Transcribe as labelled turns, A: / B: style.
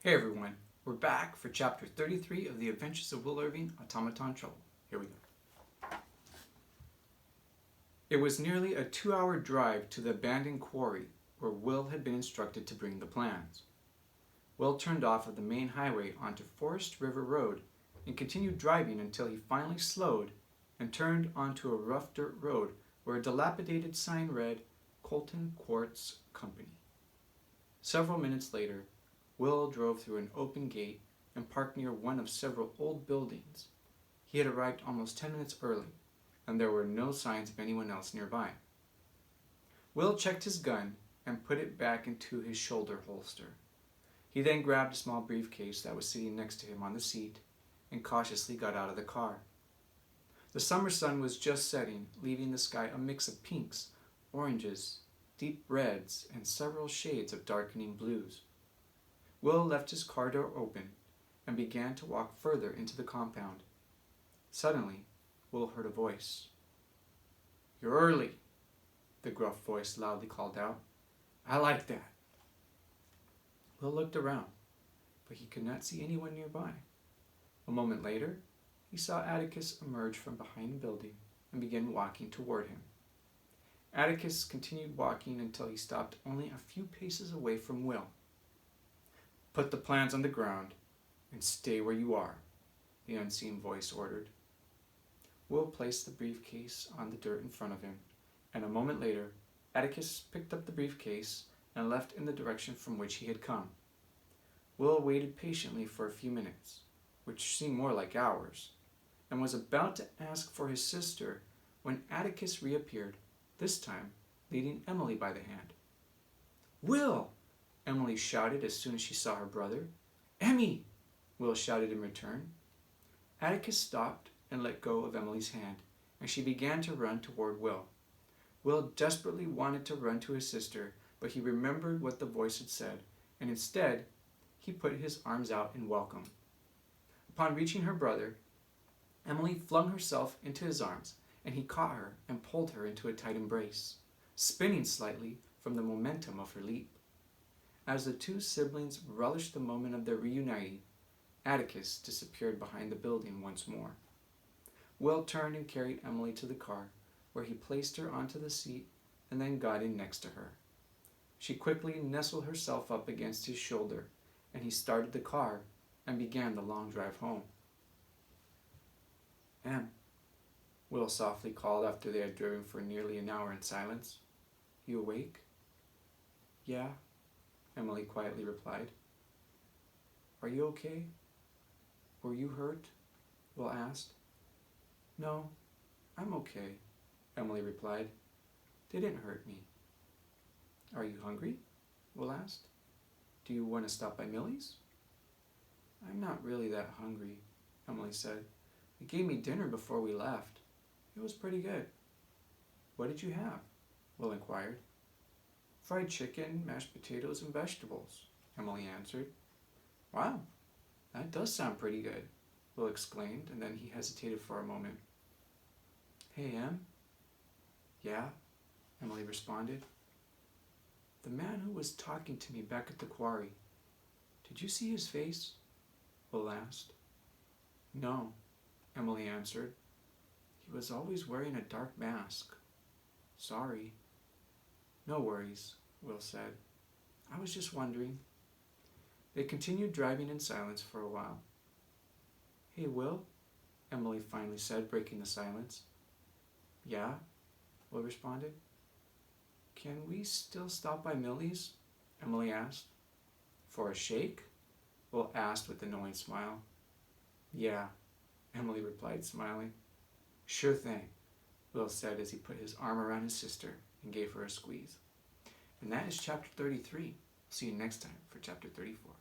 A: Hey everyone, we're back for chapter 33 of the Adventures of Will Irving, Automaton Trouble. Here we go. It was nearly a 2-hour drive to the abandoned quarry where Will had been instructed to bring the plans. Will turned off of the main highway onto Forest River Road and continued driving until he finally slowed and turned onto a rough dirt road where a dilapidated sign read Colton Quartz Company. Several minutes later, Will drove through an open gate and parked near one of several old buildings. He had arrived almost 10 minutes early, and there were no signs of anyone else nearby. Will checked his gun and put it back into his shoulder holster. He then grabbed a small briefcase that was sitting next to him on the seat and cautiously got out of the car. The summer sun was just setting, leaving the sky a mix of pinks, oranges, deep reds, and several shades of darkening blues. Will left his car door open and began to walk further into the compound. Suddenly, Will heard a voice. "You're early," the gruff voice loudly called out. "I like that." Will looked around, but he could not see anyone nearby. A moment later, he saw Atticus emerge from behind the building and begin walking toward him. Atticus continued walking until he stopped only a few paces away from Will. "Put the plans on the ground and stay where you are," the unseen voice ordered. Will placed the briefcase on the dirt in front of him, and a moment later, Atticus picked up the briefcase and left in the direction from which he had come. Will waited patiently for a few minutes, which seemed more like hours, and was about to ask for his sister when Atticus reappeared, this time leading Emily by the hand. "Will!" Emily shouted as soon as she saw her brother. "Emmy!" Will shouted in return. Atticus stopped and let go of Emily's hand, and she began to run toward Will. Will desperately wanted to run to his sister, but he remembered what the voice had said, and instead, he put his arms out in welcome. Upon reaching her brother, Emily flung herself into his arms, and he caught her and pulled her into a tight embrace, spinning slightly from the momentum of her leap. As the two siblings relished the moment of their reuniting, Atticus disappeared behind the building once more. Will turned and carried Emily to the car, where he placed her onto the seat and then got in next to her. She quickly nestled herself up against his shoulder, and he started the car and began the long drive home. "Em," Will softly called after they had driven for nearly an hour in silence. "You awake?" "Yeah," Emily quietly replied. "Are you okay? Were you hurt?" Will asked. "No, I'm okay," Emily replied. "They didn't hurt me." "Are you hungry?" Will asked. "Do you want to stop by Millie's?" "I'm not really that hungry," Emily said. "They gave me dinner before we left. It was pretty good." "What did you have?" Will inquired. "Fried chicken, mashed potatoes, and vegetables," Emily answered. "Wow, that does sound pretty good," Will exclaimed, and then he hesitated for a moment. "Hey, Em?" "Yeah," Emily responded. "The man who was talking to me back at the quarry, did you see his face?" Will asked. "No," Emily answered. "He was always wearing a dark mask. Sorry." "No worries," Will said. "I was just wondering." They continued driving in silence for a while. "Hey, Will," Emily finally said, breaking the silence. "Yeah," Will responded. "Can we still stop by Millie's?" Emily asked. "For a shake?" Will asked with a knowing smile. "Yeah," Emily replied, smiling. "Sure thing," Will said as he put his arm around his sister and gave her a squeeze. And that is chapter 33. See you next time for chapter 34.